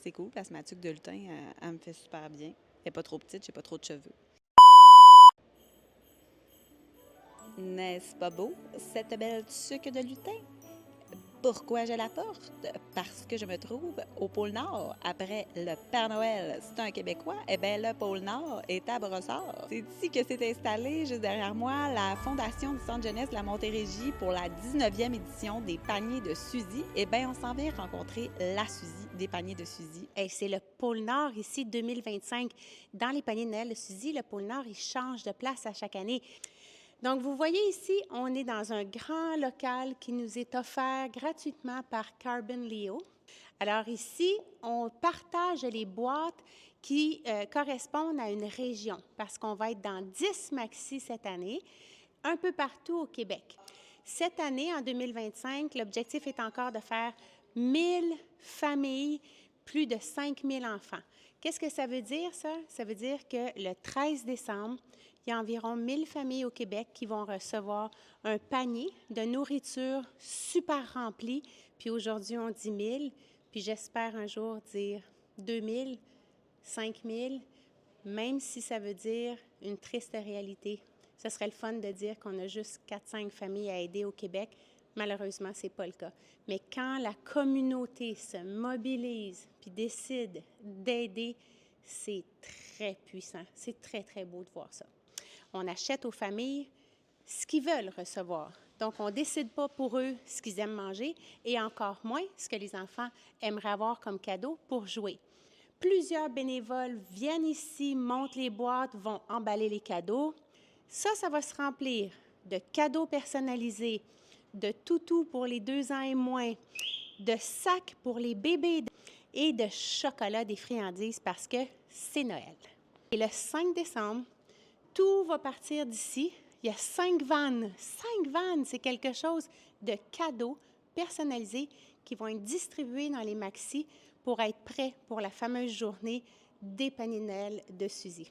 C'est cool parce que ma tuque de lutin, elle me fait super bien. Elle n'est pas trop petite, j'ai pas trop de cheveux. N'est-ce pas beau, cette belle tuque de lutin? Pourquoi je la porte? Parce que je me trouve au pôle Nord. Après le Père Noël, c'est un Québécois, eh bien le pôle Nord est à Brossard. C'est ici que s'est installée, juste derrière moi, la Fondation du Centre jeunesse de la Montérégie pour la 19e édition des paniers de Suzy. Eh bien, on s'en vient rencontrer la Suzy des paniers de Suzy. Hey, c'est le pôle Nord ici 2025. Dans les paniers de Noël de Suzy, le pôle Nord, il change de place à chaque année. Donc, vous voyez ici, on est dans un grand local qui nous est offert gratuitement par Carbon Leo. Alors ici, on partage les boîtes qui correspondent à une région parce qu'on va être dans 10 maxi cette année, un peu partout au Québec. Cette année, en 2025, l'objectif est encore de faire 1000 familles, plus de 5000 enfants. Qu'est-ce que ça veut dire, ça? Ça veut dire que le 13 décembre, il y a environ 1000 familles au Québec qui vont recevoir un panier de nourriture super rempli. Puis aujourd'hui, on dit 1000. Puis j'espère un jour dire 2000, 5000, même si ça veut dire une triste réalité. Ce serait le fun de dire qu'on a juste 4-5 familles à aider au Québec. Malheureusement, ce n'est pas le cas. Mais quand la communauté se mobilise puis décide d'aider, c'est très puissant. C'est très, très beau de voir ça. On achète aux familles ce qu'ils veulent recevoir. Donc, on ne décide pas pour eux ce qu'ils aiment manger et encore moins ce que les enfants aimeraient avoir comme cadeau pour jouer. Plusieurs bénévoles viennent ici, montent les boîtes, vont emballer les cadeaux. Ça va se remplir de cadeaux personnalisés, de toutous pour les 2 ans et moins, de sacs pour les bébés et de chocolat, des friandises parce que c'est Noël. Et le 5 décembre, tout va partir d'ici. Il y a 5 vannes. 5 vannes, c'est quelque chose de cadeaux personnalisés qui vont être distribués dans les maxis pour être prêts pour la fameuse journée des paniers de Noël de Suzy.